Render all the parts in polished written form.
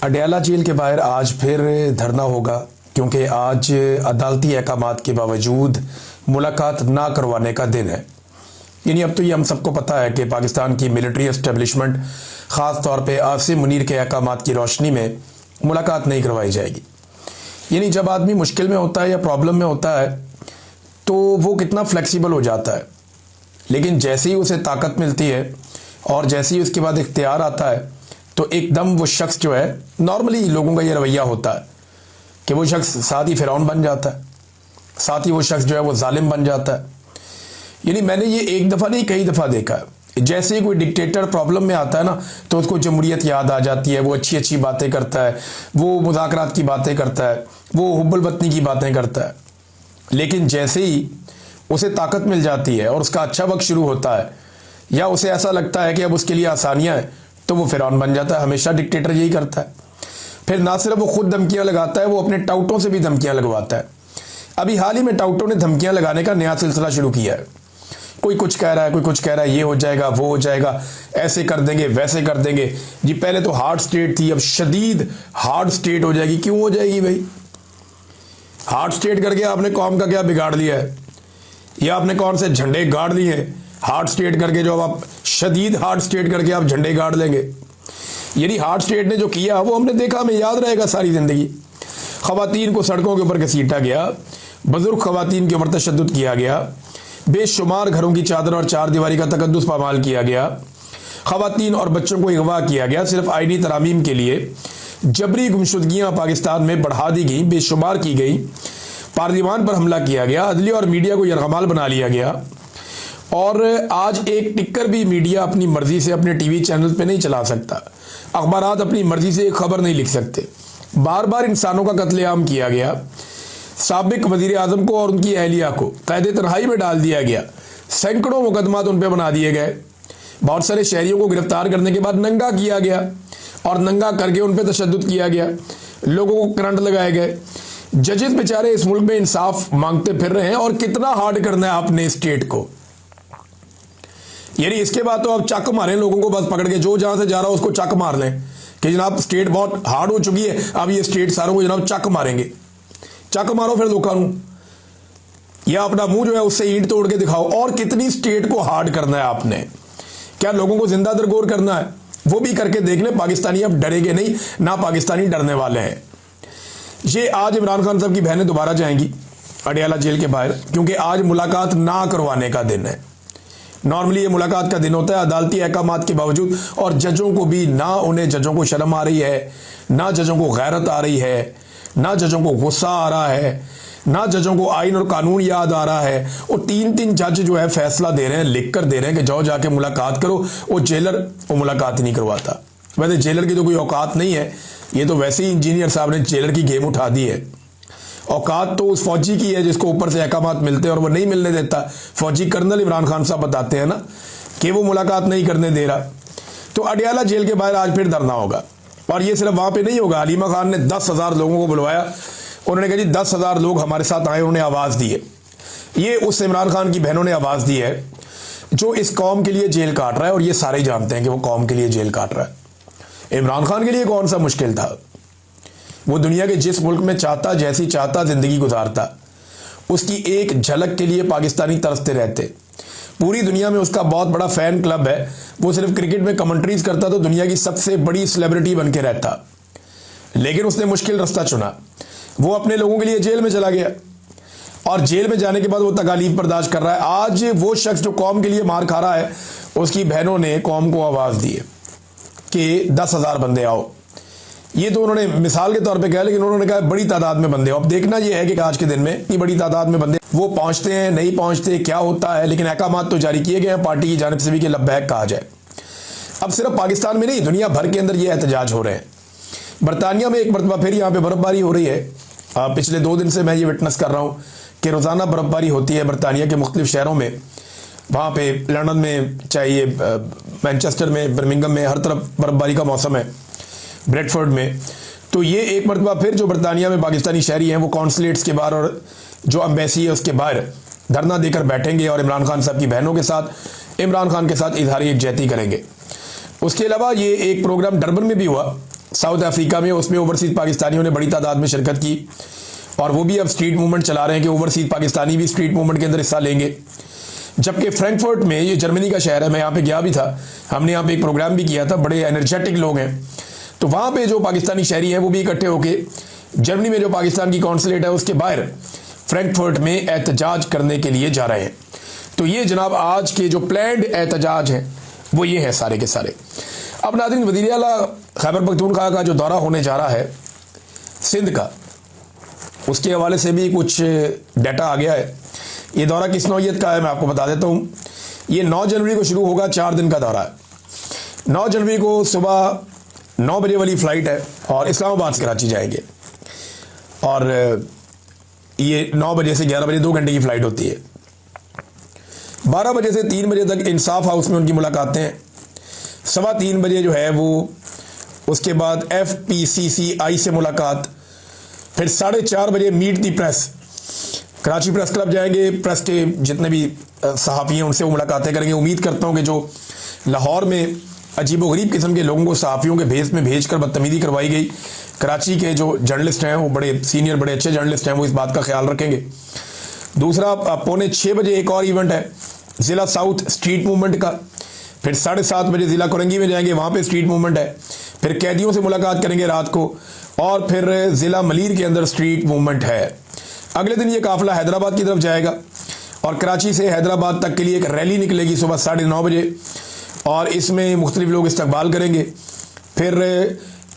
Adiala jail के बाहर आज फिर धरना होगा क्योंकि आज अदालती अहकामात के बावजूद मुलाकात ना करवाने का दिन है। यानी अब तो ये हम सबको पता है कि पाकिस्तान की मिलिट्री एस्टेब्लिशमेंट ख़ास तौर पे आसिम मुनीर के अहकामात की रोशनी में मुलाकात नहीं करवाई जाएगी। यानी जब आदमी मुश्किल में होता है या प्रॉब्लम में होता है तो वो कितना फ्लेक्सिबल हो जाता है, लेकिन जैसे ही उसे ताकत मिलती है और जैसे ही उसके बाद इख्तियार आता है तो एकदम वो शख्स जो है, नॉर्मली लोगों का ये रवैया होता है कि वो शख्स साथ ही फिरौन बन जाता है, साथ ही वो शख्स जो है वो जालिम बन जाता है। यानी मैंने ये एक दफ़ा नहीं कई दफ़ा देखा है। जैसे ही कोई डिक्टेटर प्रॉब्लम में आता है ना तो उसको जमहूरियत याद आ जाती है, वो अच्छी अच्छी बातें करता है, वो मुज़ाकरात की बातें करता है, वो हुब्बुल वतनी की बातें करता है। लेकिन जैसे ही उसे ताकत मिल जाती है और उसका अच्छा वक्त शुरू होता है या उसे ऐसा लगता है कि अब उसके लिए आसानियाँ हैं तो वो फिरौन बन जाता है। हमेशा डिक्टेटर यही करता है। फिर ना सिर्फ वो खुद धमकियाँ लगाता है, वो अपने टाउटों से भी धमकियाँ लगवाता है। अभी हाल ही में टाउटों ने धमकियाँ लगाने का नया सिलसिला शुरू किया है। कोई कुछ कह रहा है, कोई कुछ कह रहा है, ये हो जाएगा, वो हो जाएगा, ऐसे कर देंगे, वैसे कर देंगे जी। पहले तो हार्ड स्टेट थी, अब शदीद हार्ड स्टेट हो जाएगी। क्यों हो जाएगी भाई? हार्ड स्टेट करके आपने कौम का क्या बिगाड़ लिया है? या आपने कौन से झंडे गाड़ लिए हैं हार्ड स्टेट करके, जो अब आप शदीद हार्ड स्टेट करके आप झंडे गाड़ लेंगे? यानी हार्ड स्टेट ने जो किया वो हमने देखा, हमें याद रहेगा सारी ज़िंदगी। ख़वातीन को सड़कों के ऊपर घसीटा गया, बुजुर्ग ख़वातीन के ऊपर तशद्दुद किया गया, बेशुमार घरों की चादर और चार दीवारी का तकद्दुस पामाल किया गया, ख़वातीन और बच्चों को अगवा किया गया सिर्फ आईनी तरामीम के लिए। जबरी गुमशुदगियाँ पाकिस्तान में बढ़ा दी गई, बेशुमार की गई, पार्लियामान पर हमला किया गया, अदलिया और मीडिया को यरगमाल बना लिया गया। और आज एक टिक्कर भी मीडिया अपनी मर्जी से अपने टीवी चैनल पे नहीं चला सकता, अखबारात अपनी मर्जी से एक खबर नहीं लिख सकते। बार बार इंसानों का कत्लेआम किया गया, साबिक वजीर आजम को और उनकी अहलिया को कैद तन्हाई में डाल दिया गया, सैकड़ों मुकदमात उन पर बना दिए गए, बहुत सारे शहरियों को गिरफ्तार करने के बाद नंगा किया गया और नंगा करके उन पर तशद्दुद किया गया, लोगों को करंट लगाए गए। जजेस बेचारे इस मुल्क में इंसाफ मांगते फिर रहे हैं। और कितना हार्ड करना है आपने स्टेट को? यानी इसके बाद तो अब चक मारें लोगों को, बस पकड़ के जो जहां से जा रहा हो उसको चक मार लें कि जनाब स्टेट बहुत हार्ड हो चुकी है, अब ये स्टेट सारों को जनाब चक मारेंगे। चक मारो फिर दुकानों, या अपना मुंह जो है उससे ईंट तोड़ के दिखाओ। और कितनी स्टेट को हार्ड करना है आपने? क्या लोगों को जिंदा दरगोर करना है? वो भी करके देख ले। पाकिस्तानी अब डरेंगे नहीं, ना पाकिस्तानी डरने वाले हैं। ये आज इमरान खान साहब की बहनें दोबारा जाएंगी अडयाला जेल के बाहर, क्योंकि आज मुलाकात ना करवाने का दिन है। नॉर्मली ये मुलाकात का दिन होता है अदालती अहकामात के बावजूद, और जजों को भी ना, उन्हें जजों को शर्म आ रही है, ना जजों को गैरत आ रही है, ना जजों को गुस्सा आ रहा है, ना जजों को आइन और कानून याद आ रहा है। वो तीन तीन जज जो है फैसला दे रहे हैं, लिख कर दे रहे हैं कि जाओ जाके मुलाकात करो। वो जेलर वो मुलाकात ही नहीं करवाता। वैसे जेलर की तो कोई औकात नहीं है, ये तो वैसे ही इंजीनियर साहब ने जेलर की गेम उठा दी है। औकात तो उस फौजी की है जिसको ऊपर से अहकामात मिलते हैं और वो नहीं मिलने देता। फौजी कर्नल इमरान खान साहब बताते हैं ना कि वो मुलाकात नहीं करने दे रहा। तो अडयाला जेल के बाहर आज फिर धरना होगा, और ये सिर्फ वहाँ पे नहीं होगा। हलीमा खान ने 10,000 लोगों को बुलवाया। उन्होंने कहा जी 10,000 लोग हमारे साथ आए, उन्होंने आवाज़ दी है। ये उस इमरान खान की बहनों ने आवाज़ दी है जो इस कौम के लिए जेल काट रहा है, और ये सारे जानते हैं कि वो कौम के लिए जेल काट रहा है। इमरान खान के लिए कौन सा मुश्किल था? वो दुनिया के जिस मुल्क में चाहता, जैसी चाहता ज़िंदगी गुजारता, उसकी एक झलक के लिए पाकिस्तानी तरसते रहते। पूरी दुनिया में उसका बहुत बड़ा फ़ैन क्लब है। वो सिर्फ क्रिकेट में कमेंट्रीज करता तो दुनिया की सबसे बड़ी सेलिब्रिटी बन के रहता, लेकिन उसने मुश्किल रास्ता चुना। वो अपने लोगों के लिए जेल में चला गया, और जेल में जाने के बाद वो तकालीफ बर्दाश्त कर रहा है। आज वो शख्स जो कौम के लिए मार खा रहा है, उसकी बहनों ने कौम को आवाज़ दी है कि 10,000 बंदे आओ। ये तो उन्होंने मिसाल के तौर पे कहा, लेकिन उन्होंने कहा बड़ी तादाद में बंदे। अब देखना ये है कि आज के दिन में इतनी बड़ी तादाद में बंदे वो पहुंचते हैं, नहीं पहुंचते, क्या होता है। लेकिन अहकामात तो जारी किए गए हैं पार्टी की जानिब से भी कि लब्बैक कहा जाए। अब सिर्फ पाकिस्तान में नहीं, दुनिया भर के अंदर ये एहतजाज हो रहे हैं। बरतानिया में एक मरतबा फिर यहाँ पे बर्फबारी हो रही है। पिछले 2 दिन से मैं ये विटनेस कर रहा हूँ कि रोज़ाना बर्फबारी होती है बरतानिया के मुख्तलिफ शहरों में। वहाँ पे लंदन में, चाहे मैनचेस्टर में, बर्मिंघम में, हर तरफ बर्फबारी का मौसम है, ब्रेडफोर्ड में। तो ये एक मरतबा फिर जो बरतानिया में पाकिस्तानी शहरी हैं वो कॉन्सुलेट्स के बाहर और जो एम्बेसी है उसके बाहर धरना देकर बैठेंगे और इमरान खान साहब की बहनों के साथ, इमरान खान के साथ इजहार यकजहती करेंगे। उसके अलावा ये एक प्रोग्राम डरबन में भी हुआ साउथ अफ्रीका में, उसमें ओवरसीज पाकिस्तानियों ने बड़ी तादाद में शिरकत की और वो भी अब स्ट्रीट मूवमेंट चला रहे हैं कि ओवरसीज पाकिस्तानी भी स्ट्रीट मूवमेंट के अंदर हिस्सा लेंगे। जबकि फ्रैंकफर्ट में, ये जर्मनी का शहर है, मैं यहाँ पे गया भी था, हमने यहाँ पे एक प्रोग्राम भी किया था, बड़े एनर्जेटिक लोग हैं। तो वहाँ पे जो पाकिस्तानी शहरी हैं वो भी इकट्ठे होके जर्मनी में जो पाकिस्तान की कौंसलेट है उसके बाहर फ्रैंकफर्ट में एहतजाज करने के लिए जा रहे हैं। तो ये जनाब आज के जो प्लान्ड एहतजाज हैं वो ये है सारे के सारे। अब नाज़रीन, वज़ीर आला खैबर पख्तूनख्वा का जो दौरा होने जा रहा है सिंध का, उसके हवाले से भी कुछ डाटा आ गया है। ये दौरा किस नौइयत का है मैं आपको बता देता हूँ। ये 9 जनवरी को शुरू होगा, 4 दिन का दौरा है। 9 जनवरी को सुबह 9 बजे वाली फ़्लाइट है और इस्लामाबाद से कराची जाएंगे और ये 9 बजे से 11 बजे 2 घंटे की फ़्लाइट होती है। 12 बजे से 3 बजे तक इंसाफ हाउस में उनकी मुलाकातें हैं। 3:15 बजे जो है वो उसके बाद FPCCI से मुलाकात, फिर 4:30 बजे मीट दी प्रेस, कराची प्रेस क्लब जाएंगे, प्रेस के जितने भी सहाफ़ी हैं उनसे वो मुलाकातें करेंगे। उम्मीद करता हूँ कि जो लाहौर में अजीबोगरीब किस्म के लोगों को सहाफ़ियों के भेस में भेजकर बदतमीज़ी करवाई गई, कराची के जो जर्नलिस्ट हैं वो बड़े सीनियर, बड़े अच्छे जर्नलिस्ट हैं, वो इस बात का ख्याल रखेंगे। दूसरा, 5:45 बजे एक और इवेंट है ज़िला साउथ स्ट्रीट मूवमेंट का, फिर 7:30 बजे ज़िला कोरंगी में जाएंगे, वहाँ पे स्ट्रीट मूवमेंट है, फिर कैदियों से मुलाकात करेंगे रात को, और फिर ज़िला मलीर के अंदर स्ट्रीट मूवमेंट है। अगले दिन ये काफ़िला हैदराबाद की तरफ जाएगा और कराची से हैदराबाद तक के लिए एक रैली निकलेगी सुबह 9:30 बजे और इसमें मुख्तलिफ लोग इस्तकबाल करेंगे। फिर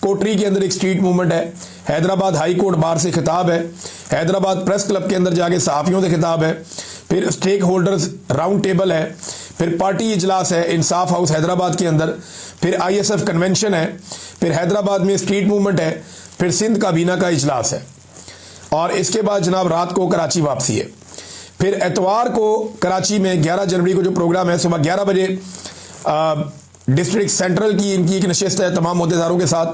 कोटरी के अंदर एक स्ट्रीट मूवमेंट है, हैदराबाद हाई कोर्ट बार से खिताब है, हैदराबाद प्रेस क्लब के अंदर जाके सहाफ़ियों से खिताब है, फिर स्टेक होल्डर्स राउंड टेबल है, फिर पार्टी इजलास है इंसाफ हाउस हैदराबाद के अंदर, फिर ISF कन्वेंशन है, फिर हैदराबाद में स्ट्रीट मूवमेंट है, फिर सिंध काबीना का इजलास है और इसके बाद जनाब रात को कराची वापसी है। फिर एतवार को कराची में 11 जनवरी को जो प्रोग्राम है सुबह 11 बजे डिस्ट्रिक्ट सेंट्रल की इनकी एक नशिस्त है तमाम अहदेदारों के साथ।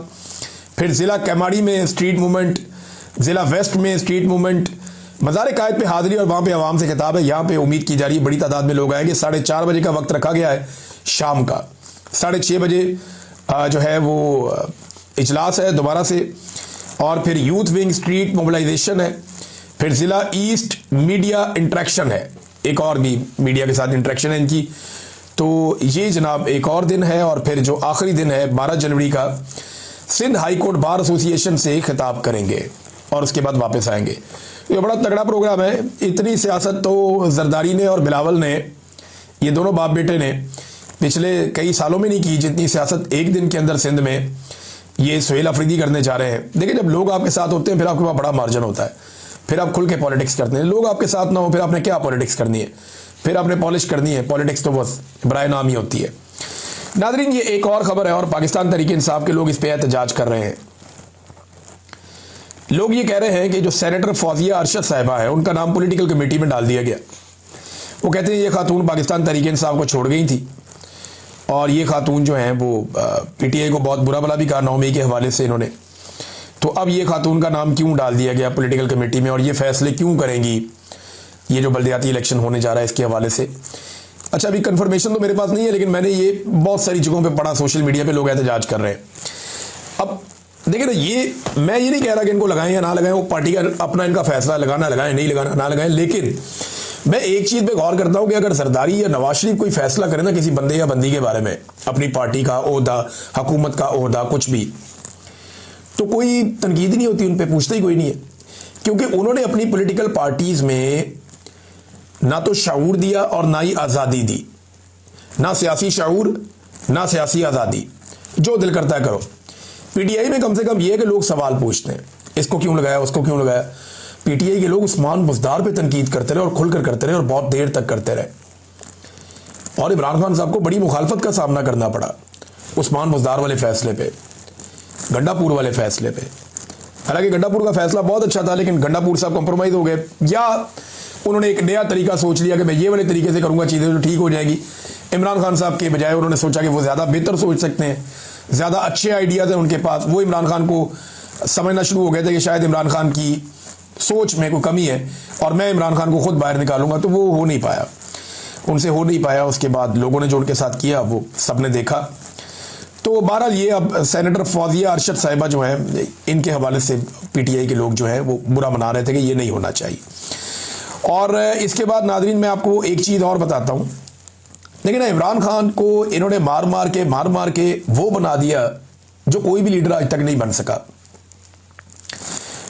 फिर ज़िला कैमाड़ी में स्ट्रीट मूवमेंट, ज़िला वेस्ट में स्ट्रीट मूवमेंट, मज़ार कायद पे हाज़िरी और वहाँ पे आवाम से खिताब है। यहाँ पे उम्मीद की जा रही है बड़ी तादाद में लोग आएंगे। 4:30 बजे का वक्त रखा गया है शाम का। 6:30 बजे जो है वो इजलास है दोबारा से, और फिर यूथ विंग स्ट्रीट मोबिलाइजेशन है, फिर ज़िला ईस्ट मीडिया इंट्रैक्शन है, एक और भी मीडिया के साथ इंट्रैक्शन है इनकी। तो ये जनाब एक और दिन है और फिर जो आखिरी दिन है 12 जनवरी का Sindh high court bar association से खिताब करेंगे और उसके बाद वापस आएंगे। ये बड़ा तगड़ा प्रोग्राम है। इतनी सियासत तो जरदारी ने और बिलावल ने, ये दोनों बाप बेटे ने पिछले कई सालों में नहीं की जितनी सियासत एक दिन के अंदर सिंध में ये सुहेल अफरीदी करने जा रहे हैं। देखिए, जब लोग आपके साथ होते हैं फिर आपके पास बड़ा मार्जिन होता है, फिर आप खुल के पॉलिटिक्स करते हैं। लोग आपके साथ ना हो फिर आपने क्या पॉलिटिक्स करनी है, फिर आपने पॉलिश करनी है। पॉलिटिक्स तो बस बराए नाम ही होती है। नादरीन, ये एक और खबर है और पाकिस्तान तहरीक इंसाफ के लोग इस पर एहतजाज कर रहे हैं। लोग ये कह रहे हैं कि जो सेनेटर फौजिया अरशद साहिबा है उनका नाम पॉलिटिकल कमेटी में डाल दिया गया। वो कहते हैं ये खातून पाकिस्तान तहरीक इंसाफ को छोड़ गई थी और ये खातून जो हैं वो PTI को बहुत बुरा भला भी कहा 9 मई के हवाले से इन्होंने। तो अब ये खातून का नाम क्यों डाल दिया गया पॉलिटिकल कमेटी में और ये फैसले क्यों करेंगी ये जो बल्दियाती इलेक्शन होने जा रहा है इसके हवाले से। अच्छा, अभी कंफर्मेशन तो मेरे पास नहीं है, लेकिन मैंने ये बहुत सारी जगहों पे पढ़ा, सोशल मीडिया पे लोग एहतजाज कर रहे हैं। अब देखिए ना, ये मैं ये नहीं कह रहा कि इनको लगाएं या ना लगाएं, वो पार्टी का अपना इनका फैसला, लगाना लगाएं, नहीं लगाना ना लगाएं। लेकिन मैं एक चीज़ पे गौर करता हूँ कि अगर जरदारी या नवाज शरीफ कोई फैसला करे ना किसी बंदे या बंदी के बारे में, अपनी पार्टी का ओहदा, हुकूमत का ओहदा, कुछ भी, तो कोई तनकीद नहीं होती, उन पर पूछता ही कोई नहीं है, क्योंकि उन्होंने अपनी पॉलिटिकल पार्टीज़ में ना तो शाऊर दिया और ना ही आज़ादी दी, ना सियासी शाऊर ना सियासी आज़ादी, जो दिल करता है करो। PTI में कम से कम ये है कि लोग सवाल पूछते हैं, इसको क्यों लगाया, उसको क्यों लगाया। PTI के लोग उस्मान बुज़दार पे तनकीद करते रहे और खुलकर करते रहे और बहुत देर तक करते रहे और इमरान खान साहब को बड़ी मुखालफत का सामना करना पड़ा उस्मान बुज़दार वाले फैसले पे, गंडापुर वाले फैसले पे। हालांकि गंडापुर का फैसला बहुत अच्छा था, लेकिन गंडापुर साहब कॉम्प्रोमाइज़ हो गए या उन्होंने एक नया तरीका सोच लिया कि मैं ये वाले तरीके से करूँगा चीज़ें तो ठीक हो जाएगी। इमरान खान साहब के बजाय उन्होंने सोचा कि वो ज़्यादा बेहतर सोच सकते हैं, ज़्यादा अच्छे आइडियाज़ हैं उनके पास। वो इमरान खान को समझना शुरू हो गए थे कि शायद इमरान खान की सोच में कोई कमी है और मैं इमरान खान को खुद बाहर निकालूंगा, तो वो हो नहीं पाया, उनसे हो नहीं पाया। उसके बाद लोगों ने जो उनके साथ किया वो सब ने देखा। तो बहरहाल ये अब सेनेटर फौजिया अरशद साहिबा जो हैं, इनके हवाले से पीटीआई के लोग जो हैं वो बुरा मना रहे थे कि ये नहीं होना चाहिए। और इसके बाद नाज़रीन मैं आपको एक चीज़ और बताता हूँ। लेकिन इमरान खान को इन्होंने मार मार के वो बना दिया जो कोई भी लीडर आज तक नहीं बन सका।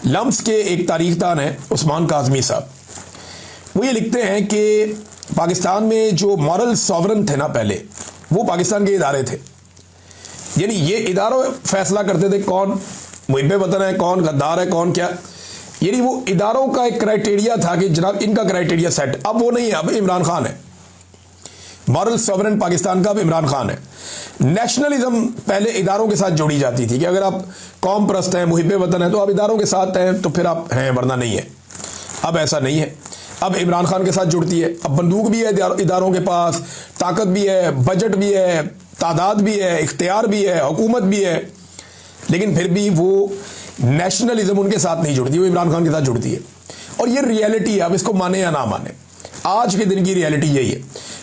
लम्स के एक तारीखदान हैं उस्मान काज़मी साहब, वो ये लिखते हैं कि पाकिस्तान में जो मॉरल सॉवरन थे ना पहले, वो पाकिस्तान के इदारे थे। यानी ये इदारों फैसला करते थे कौन मुहिब वतन है, कौन गद्दार है, कौन क्या। यानी वो इदारों का एक क्राइटेरिया था कि जनाब इनका क्राइटेरिया सेट। अब वो नहीं है, अब इमरान खान है। मॉरल सॉवरन पाकिस्तान का अब इमरान खान है। नेशनलिज्म पहले इदारों के साथ जोड़ी जाती थी कि अगर आप कौम परस्त हैं, मुहिब वतन है, तो आप इदारों के साथ हैं तो फिर आप हैं, वरना नहीं है। अब ऐसा नहीं है, अब इमरान खान के साथ जुड़ती है। अब बंदूक भी है इदारों के पास, ताकत भी है, बजट भी है, तादाद भी है, इख्तियार भी है, हुकूमत भी है, लेकिन फिर भी वो नेशनलिज्म उनके साथ नहीं जुड़ती, वो इमरान खान के साथ जुड़ती है। और ये रियलिटी है, अब इसको माने या ना माने, आज के दिन की रियलिटी यही है।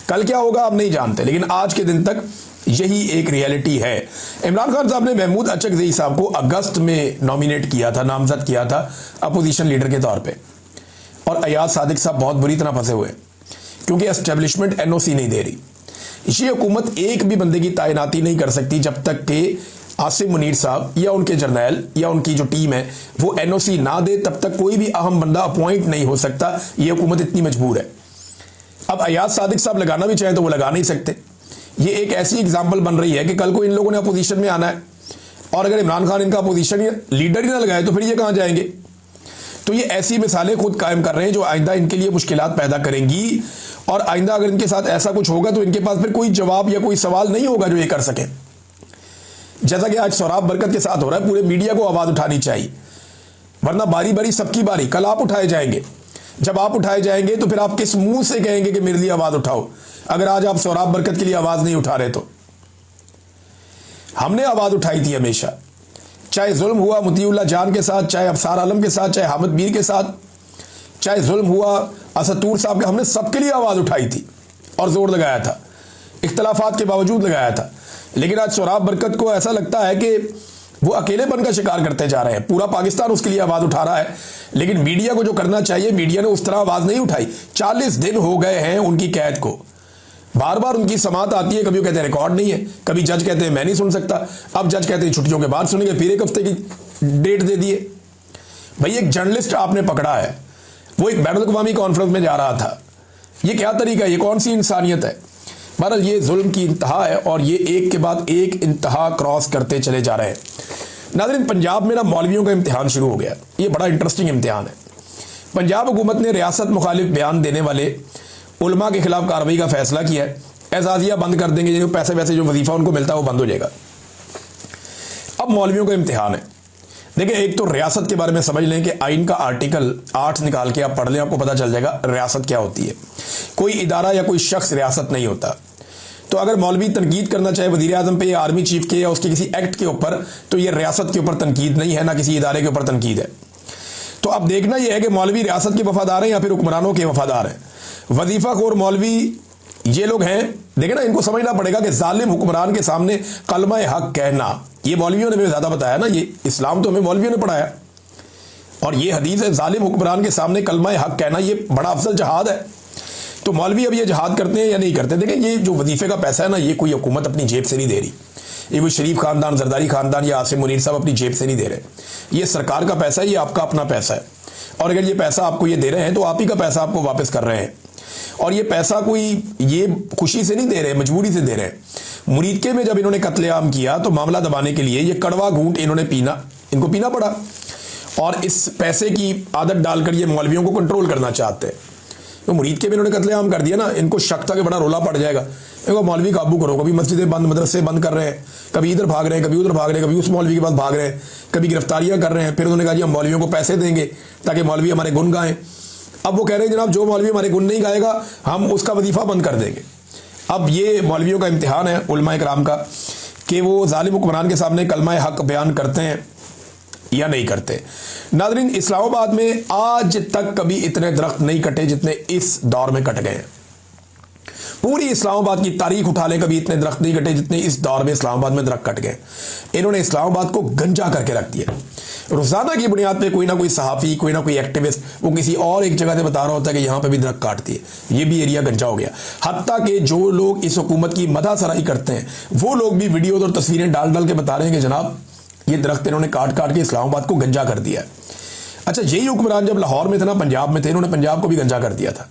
कल क्या होगा आप नहीं जानते, लेकिन आज के दिन तक यही एक रियलिटी है। इमरान खान साहब ने महमूद अचकज़ई साहब को अगस्त में नॉमिनेट किया था, नामजद किया था अपोजिशन लीडर के तौर पे, और अयाज सादिक साहब बहुत बुरी तरह फंसे हुए क्योंकि एस्टेब्लिशमेंट एनओसी नहीं दे रही। ये हुकूमत एक भी बंदे की तैनाती नहीं कर सकती जब तक कि आसिम मुनीर साहब या उनके जर्नैल या उनकी जो टीम है वो एनओसी ना दे, तब तक कोई भी अहम बंदा अपॉइंट नहीं हो सकता। ये हुकूमत इतनी मजबूर है। अब अयाज सादिक साहब लगाना भी चाहें तो वो लगा नहीं सकते। ये एक ऐसी एग्जाम्पल बन रही है कि कल को इन लोगों ने अपोजिशन में आना है, और अगर इमरान खान इनका अपोजिशन लीडर ही ना लगाए तो फिर ये कहाँ जाएंगे। तो ये ऐसी मिसालें खुद कायम कर रहे हैं जो आइंदा इनके लिए मुश्किलात पैदा करेंगी, और आइंदा अगर इनके साथ ऐसा कुछ होगा तो इनके पास फिर कोई जवाब या कोई सवाल नहीं होगा जो ये कर सके। जैसा कि आज सोहराब बरकत के साथ हो रहा है, पूरे मीडिया को आवाज उठानी चाहिए, वरना बारी बारी सबकी बारी, कल आप उठाए जाएंगे। जब आप उठाए जाएंगे तो फिर आप किस मुंह से कहेंगे कि मेरे लिए आवाज उठाओ, अगर आज आप सोहराब बरकत के लिए आवाज नहीं उठा रहे तो। हमने आवाज उठाई थी हमेशा, चाहे जुल्म हुआ मुतीउल्लाह जान के साथ, चाहे अफसार आलम के साथ, चाहे हामिद मीर के साथ, चाहे जुल्म हुआ असद तूर साहब के, हमने सबके लिए आवाज उठाई थी और जोर लगाया था, इख्तलाफात के बावजूद लगाया था। लेकिन आज सोहराब बरकत को ऐसा लगता है कि वो अकेलेपन का शिकार करते जा रहे हैं, पूरा पाकिस्तान उसके लिए आवाज उठा रहा है, लेकिन मीडिया को जो करना चाहिए, मीडिया ने उस तरह आवाज नहीं उठाई। 40 दिन हो गए हैं उनकी कैद को, बार बार उनकी समात आती है, कभी वो कहते हैं रिकॉर्ड नहीं है, कभी जज कहते हैं मैं नहीं सुन सकता, अब जज कहते हैं छुट्टियों के बाद सुनेंगे, फिर एक हफ्ते की डेट दे दिए। भाई एक जर्नलिस्ट आपने पकड़ा है, वो एक बैनुल अक़वामी कॉन्फ्रेंस में जा रहा था, ये क्या तरीका है, ये कौन सी इंसानियत है। बहरहाल ये जुल्म की इंतहा है और ये एक के बाद एक इंतहा क्रॉस करते चले जा रहे हैं। नाज़रीन, पंजाब में ना मौलवियों का इम्तिहान शुरू हो गया, ये बड़ा इंटरेस्टिंग इम्तिहान है। पंजाब हुकूमत ने रियासत मुखालिफ बयान देने वाले उलमा के खिलाफ कार्रवाई का फैसला किया है। एजाजिया बंद कर देंगे, जो पैसे वैसे जो वजीफा उनको मिलता है वो बंद हो जाएगा। अब मौलवियों का इम्तिहान है। देखिए, एक तो रियासत के बारे में समझ लें कि आइन का आर्टिकल 8 निकाल के आप पढ़ लें, आपको पता चल जाएगा रियासत क्या होती है। कोई इदारा या कोई शख्स रियासत नहीं होता। तो अगर मौलवी तनकीद करना चाहे वजीर आजम पे या आर्मी चीफ के या उसके किसी एक्ट के ऊपर, तो ये रियासत के ऊपर तनकीद नहीं है, ना किसी इदारे के ऊपर तनकीद है। तो अब देखना यह है कि मौलवी रियासत के वफादार हैं या फिर हुक्मरानों के वफादार हैं। वजीफा खोर मौलवी ये लोग हैं, देखे ना, इनको समझना पड़ेगा कि जालिम हुक्मरान के सामने कलमा हक कहना, ये मौलवियों ने हमें ज्यादा बताया ना, ये इस्लाम तो हमें मौलवियों ने पढ़ाया, और ये हदीस है जालिम हुक्मरान के सामने कलमा हक कहना, ये बड़ा अफजल जहाद है। तो मौलवी अब ये जहाद करते हैं या नहीं करते। देखें, ये जो वजीफे का पैसा है ना, ये कोई हुकूमत अपनी जेब से नहीं दे रही, ये कोई शरीफ खानदान, जरदारी खानदान या आसिम मुनीर साहब अपनी जेब से नहीं दे रहे। ये सरकार का पैसा है, ये आपका अपना पैसा है, और अगर ये पैसा आपको ये दे रहे हैं तो आप ही का पैसा आपको वापस कर रहे हैं। और ये पैसा कोई ये खुशी से नहीं दे रहे, मजबूरी से दे रहे हैं। मुरीदके में जब इन्होंने कत्लेआम किया तो मामला दबाने के लिए ये कड़वा घूंट इन्होंने इनको पीना पड़ा, और इस पैसे की आदत डालकर ये मौलवियों को कंट्रोल करना चाहते हैं। तो मुरीदके में इन्होंने कत्लेआम कर दिया ना, इनको शक था कि बड़ा रोला पड़ जाएगा, इनको मौलवी काबू करो। कभी मस्जिदें बंद, मदरसे बंद कर रहे हैं, कभी इधर भाग रहे हैं, कभी उधर भाग रहे हैं, कभी उस मौलवी के पास भाग रहे हैं, कभी गिरफ्तारियां कर रहे हैं। फिर उन्होंने कहा जी हम मौलवियों को पैसे देंगे ताकि मौलवी हमारे गुन गाएं। अब वो कह रहे हैं जनाब जो मौलवी हमारे गुन नहीं गाएगा हम उसका वजीफा बंद कर देंगे। अब ये मौलवियों का इम्तिहान है उलमा इकराम का कि वो जालिम हुक्मरान के सामने कलमा हक बयान करते हैं या नहीं करते। नाज़रीन, इस्लामाबाद में आज तक कभी इतने दरख्त नहीं कटे जितने इस दौर में कट गए हैं। पूरी इस्लामाबाद की तारीख उठा ले, कभी इतने दरख्त नहीं कटे जितने इस दौर में इस्लामाबाद में दरख्त कट गए। इन्होंने इस्लामाबाद को गंजा करके रख दिया। रोजाना की बुनियाद पे कोई ना कोई सहाफ़ी, कोई ना कोई एक्टिविस्ट वो किसी और एक जगह से बता रहा होता है कि यहाँ पे भी दरख्त काट दिए, ये भी एरिया गंजा हो गया। हत्ता कि जो लोग इस हुकूमत की मदासराई करते हैं वो लोग भी वीडियोज और तस्वीरें डाल डाल के बता रहे हैं कि जनाब ये दरख्त इन्होंने काट काट के इस्लामाबाद को गंजा कर दिया है। अच्छा, यही हुक्मरान जब लाहौर में थे ना, पंजाब में थे, इन्होंने पंजाब को भी गंजा कर दिया था।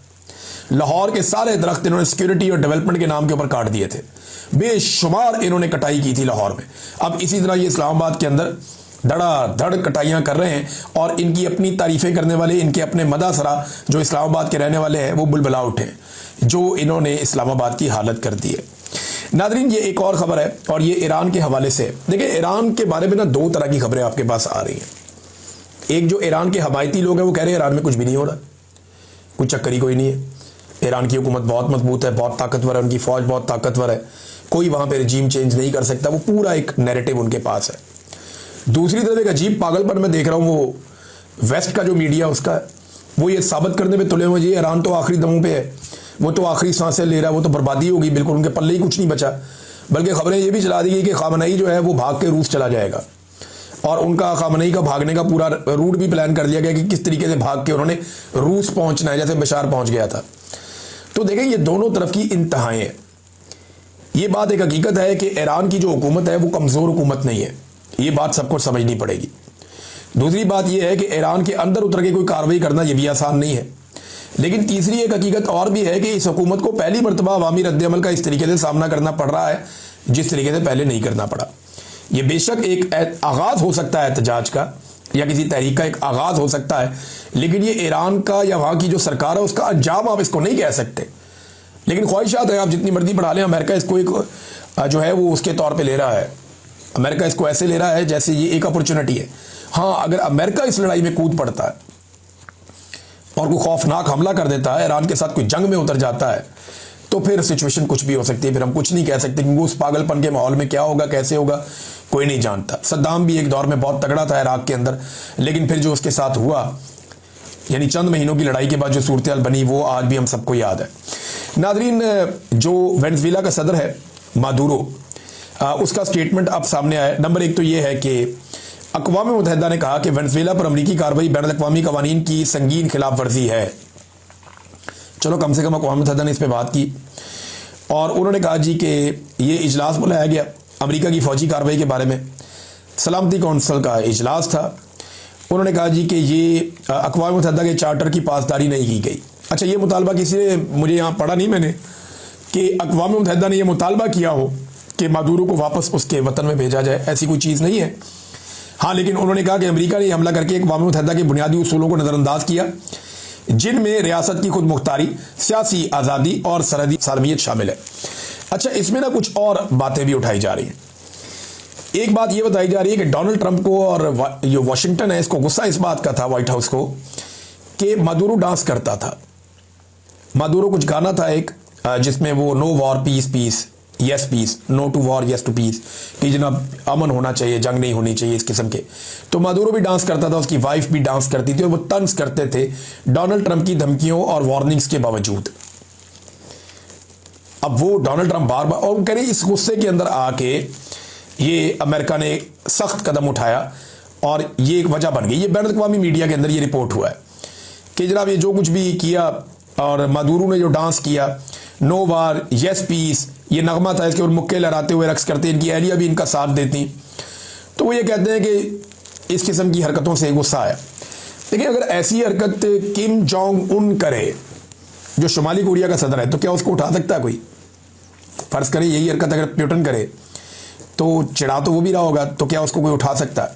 लाहौर के सारे दरख्त इन्होंने सिक्योरिटी और डेवलपमेंट के नाम के ऊपर काट दिए थे। बेशुमार इन्होंने कटाई की थी लाहौर में। अब इसी तरह ये इस्लामाबाद के अंदर धड़ाधड़ कटाइयां कर रहे हैं और इनकी अपनी तारीफें करने वाले, इनके अपने मदासरा जो इस्लामाबाद के रहने वाले हैं वो बुलबुला उठे, जो इन्होंने इस्लामाबाद की हालत कर दी है। नादरीन, ये एक और खबर है और ये ईरान के हवाले से। देखिए, ईरान के बारे में ना दो तरह की खबरें आपके पास आ रही हैं। एक जो ईरान के हमायती लोग हैं वो कह रहे हैं ईरान में कुछ भी नहीं हो रहा, कुछ चक्कर ही कोई नहीं है, ईरान की हुकूमत बहुत मजबूत है, बहुत ताकतवर है, उनकी फौज बहुत ताकतवर है, कोई वहां पे रिजीम चेंज नहीं कर सकता। वो पूरा एक नैरेटिव उनके पास है। दूसरी तरफ एक अजीब पागलपन मैं देख रहा हूं, वो वेस्ट का जो मीडिया उसका वो ये साबित करने पे तुले हुए जी ईरान तो आखिरी दमों पे है, वो तो आखिरी सांसें ले रहा है, वो तो बर्बादी होगी, बिल्कुल उनके पल्ले ही कुछ नहीं बचा। बल्कि खबरें ये भी चला दी गई कि खामनेई जो है वो भाग के रूस चला जाएगा और उनका खामनेई का भागने का पूरा रूट भी प्लान कर दिया गया कि किस तरीके से भाग के उन्होंने रूस पहुंचना है, जैसे बशार पहुंच गया था। तो देखें, ये दोनों तरफ की इंतहाएं हैं। ये बात एक हकीकत है कि ईरान की जो हुकूमत है वो कमज़ोर हुकूमत नहीं है, ये बात सबको समझनी पड़ेगी। दूसरी बात यह है कि ईरान के अंदर उतर के कोई कार्रवाई करना ये भी आसान नहीं है। लेकिन तीसरी एक हकीकत और भी है कि इस हुकूमत को पहली मरतबा अवामी रद्द-ए-अमल का इस तरीके से सामना करना पड़ रहा है जिस तरीके से पहले नहीं करना पड़ा। ये बेशक एक आगाज़ हो सकता है एहतजाज का या किसी तहरीक का एक आगाज़ हो सकता है, लेकिन ये ईरान का या वहाँ की जो सरकार है उसका अंजाम आप इसको नहीं कह सकते। लेकिन ख्वाहिशात है, आप जितनी मर्जी बढ़ा लें, अमेरिका इसको एक जो है वो उसके तौर पे ले रहा है। अमेरिका इसको ऐसे ले रहा है जैसे ये एक अपॉर्चुनिटी है। हाँ, अगर अमेरिका इस लड़ाई में कूद पड़ता है और कोई खौफनाक हमला कर देता है, ईरान के साथ कोई जंग में उतर जाता है, तो फिर सिचुएशन कुछ भी हो सकती है। फिर हम कुछ नहीं कह सकते क्योंकि उस पागलपन के माहौल में क्या होगा, कैसे होगा, कोई नहीं जानता। सद्दाम भी एक दौर में बहुत तगड़ा था इराक के अंदर, लेकिन फिर जो उसके साथ हुआ, यानी चंद महीनों की लड़ाई के बाद जो सूरत हाल बनी, वो आज भी हम सबको याद है। नादरीन, जो वेनेजुएला का सदर है मादुरो, उसका स्टेटमेंट अब सामने आया। नंबर एक तो ये है कि अक़वाम मुत्तहिदा ने कहा कि वेनेजुएला पर अमरीकी कार्रवाई बैनुल-अक़वामी कवानीन की संगीन खिलाफ वर्जी है। चलो, कम से कम अक़वाम मुत्तहिदा ने इस पर बात की और उन्होंने कहा जी कि ये इजलास बुलाया गया अमेरिका की फ़ौजी कार्रवाई के बारे में, सलामती कौंसिल का इजलास था। उन्होंने कहा जी कि ये अक़वाम मुत्तहिदा के चार्टर की पासदारी नहीं की गई। अच्छा, ये मुतालबा किसी ने, मुझे यहाँ पढ़ा नहीं मैंने कि अक़वाम मुत्तहिदा ने यह मुतालबा किया हो कि मादुरो को वापस उसके वतन में भेजा जाए, ऐसी कोई चीज़ नहीं है। हाँ, लेकिन उन्होंने कहा कि अमेरिका ने हमला करके अक़वाम मुत्तहिदा के बुनियादी उसूलों को नज़रअंदाज किया, जिनमें रियासत की खुद मुख्तारी, सियासी आज़ादी और सरहदी सालमियत शामिल है। अच्छा, इसमें ना कुछ और बातें भी उठाई जा रही हैं। एक बात यह बताई जा रही है कि डोनाल्ड ट्रंप को और जो वाशिंगटन है इसको गुस्सा इस बात का था, व्हाइट हाउस को, कि मादुरो डांस करता था। मादुरो कुछ गाना था एक जिसमें वो no war peace peace yes peace, no to war yes to peace, कि जनाब अमन होना चाहिए, जंग नहीं होनी चाहिए, इस किस्म के। तो मादुरो भी डांस करता था, उसकी वाइफ भी डांस करती थी और वो तंज करते थे डोनाल्ड ट्रंप की धमकियों और वार्निंग्स के बावजूद। अब वो डोनाल्ड ट्रंप बार बार, और कह रहे इस गुस्से के अंदर आके ये अमेरिका ने सख्त कदम उठाया और ये एक वजह बन गई। ये बैनुल-अक़वामी मीडिया के अंदर ये रिपोर्ट हुआ है कि जनाब ये जो कुछ भी किया और मादुरो ने जो डांस किया, नो वार यस पीस, ये नगमा था, इसके ऊपर मुक्के लहराते हुए रक्स करते, इनकी एहलिया भी इनका साथ देती। तो वो ये कहते हैं कि इस किस्म की हरकतों से गुस्सा आया। देखिए, अगर ऐसी हरकत किम जोंग उन करे, जो शुमाली कोरिया का सदर है, तो क्या उसको उठा सकता है कोई? फर्ज करे यही हरकत अगर प्यूटन करे, तो चिढ़ा तो वो भी रहा होगा, तो क्या उसको कोई उठा सकता है?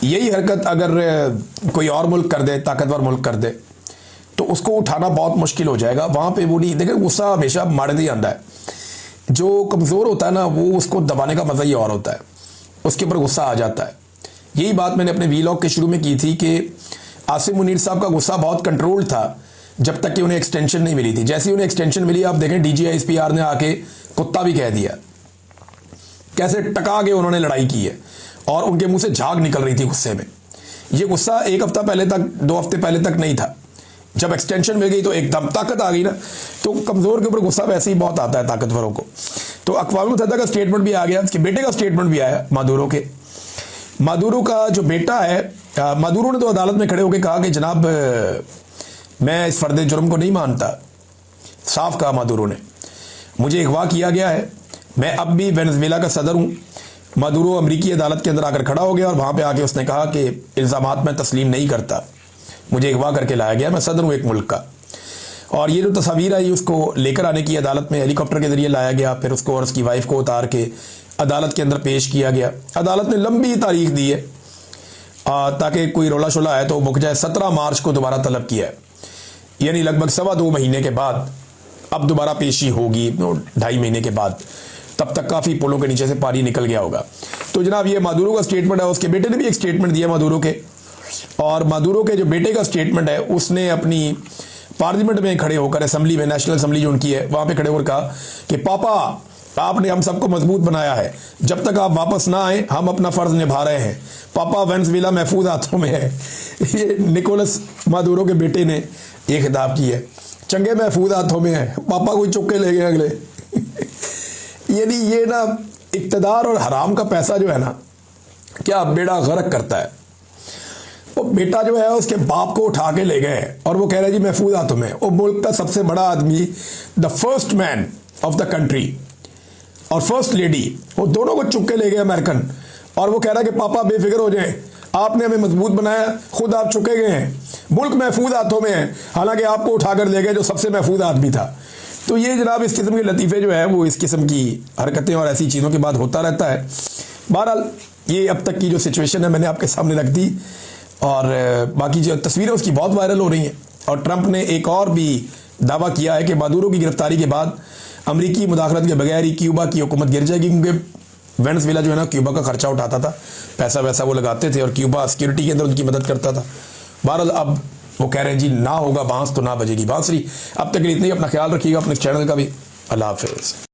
यही हरकत अगर कोई और मुल्क कर दे, ताकतवर मुल्क कर दे, तो उसको उठाना बहुत मुश्किल हो जाएगा। वहाँ पे वो नहीं, देखिए गुस्सा हमेशा मारे ही आता है। जो कमज़ोर होता है ना, वो उसको दबाने का मज़ा ही और होता है, उसके ऊपर गुस्सा आ जाता है। यही बात मैंने अपने वीलॉग के शुरू में की थी कि आसिम मुनीर साहब का गुस्सा बहुत कंट्रोल था जब तक कि उन्हें एक्सटेंशन नहीं मिली थी। जैसे ही उन्हें एक्सटेंशन मिली, आप देखें DGISPR ने आके कुत्ता भी कह दिया, कैसे टका के उन्होंने लड़ाई की है और उनके मुंह से झाग निकल रही थी गुस्से में। ये गुस्सा एक हफ्ता पहले तक, 2 हफ्ते पहले तक नहीं था। जब एक्सटेंशन मिल गई तो एकदम ताकत आ गई ना, तो कमज़ोर के ऊपर गुस्सा वैसे ही बहुत आता है ताकतवरों को। तो अक़वाम मुत्तहिदा का स्टेटमेंट भी आ गया, उसके बेटे का स्टेटमेंट भी आया मादुरो के। मादुरो का जो बेटा है, मादुरो ने तो अदालत में खड़े होकर कहा कि जनाब मैं इस फर्द जुर्म को नहीं मानता। साफ कहा मादुरो ने, मुझे अगवा किया गया है, मैं अब भी वेनेजुएला का सदर हूँ। मादुरो अमरीकी अदालत के अंदर आकर खड़ा हो गया और वहाँ पे आके उसने कहा कि इल्ज़ामात मैं तस्लीम नहीं करता, मुझे अगवा करके लाया गया, मैं सदर हूँ एक मुल्क का। और ये जो तस्वीर आई उसको लेकर आने की अदालत में हेलीकॉप्टर के ज़रिए लाया गया, फिर उसको और उसकी वाइफ को उतार के अदालत के अंदर पेश किया गया। अदालत ने लंबी तारीख दी है ताकि कोई रोला शोला है तो मुक जाए। 17 मार्च को दोबारा तलब किया है, यानी लगभग 2.25 महीने के बाद अब दोबारा पेशी होगी, 2.5 महीने के बाद। तब तक काफ़ी पुलों के नीचे से पानी निकल गया होगा। तो जनाब ये मादुरो का स्टेटमेंट है, उसके बेटे ने भी एक स्टेटमेंट दिया मादुरो के, और मादुरो के जो बेटे का स्टेटमेंट है उसने अपनी पार्लियामेंट में खड़े होकर, असेंबली में, नेशनल असेंबली जो उनकी है वहाँ पे खड़े होकर कहा कि पापा आपने हम सबको मजबूत बनाया है, जब तक आप वापस ना आए हम अपना फ़र्ज निभा रहे हैं, पापा वेनेजुएला महफूज हाथों में है। ये निकोलस मादुरो के बेटे ने ये खिताब की है, चंगे महफूज हाथों में है, पापा कोई चुप के ले गए अगले। यानी ये ना इक़्तिदार और हराम का पैसा जो है ना, क्या बेड़ा गर्क करता है। वो बेटा जो है उसके बाप को उठा के ले गए और वो कह रहे हैं जी महफूज हाथों में। वो मुल्क का सबसे बड़ा आदमी, the first man of the country और फर्स्ट लेडी, वो दोनों को चुप के ले गए अमेरिकन, और वो कह रहा है कि पापा बेफिक्र हो जाए, आपने हमें मजबूत बनाया, खुद आप चुके गए हैं, मुल्क महफूज हाथों में है, हालांकि आपको उठाकर ले गए जो सबसे महफूज आदमी था। तो ये जनाब इस किस्म के लतीफ़े जो है वो इस किस्म की हरकतें और ऐसी चीज़ों के बाद होता रहता है। बहरहाल ये अब तक की जो सिचुएशन है मैंने आपके सामने रख दी, और बाकी जो तस्वीरें उसकी बहुत वायरल हो रही हैं। और ट्रंप ने एक और भी दावा किया है कि मादुरो की गिरफ्तारी के बाद अमरीकी मुदाखलत के बगैर ही क्यूबा की हुकूमत गिर जाएगी, क्योंकि वेनेजुएला जो है ना क्यूबा का खर्चा उठाता था, पैसा वैसा वो लगाते थे और क्यूबा सिक्योरिटी के अंदर उनकी मदद करता था। बहरहाल अब वो कह रहे हैं जी ना होगा बांस तो ना बजेगी बांसुरी। अब तक के लिए इतना ही, अपना ख्याल रखिएगा, अपने चैनल का भी। अल्लाह हाफिज़।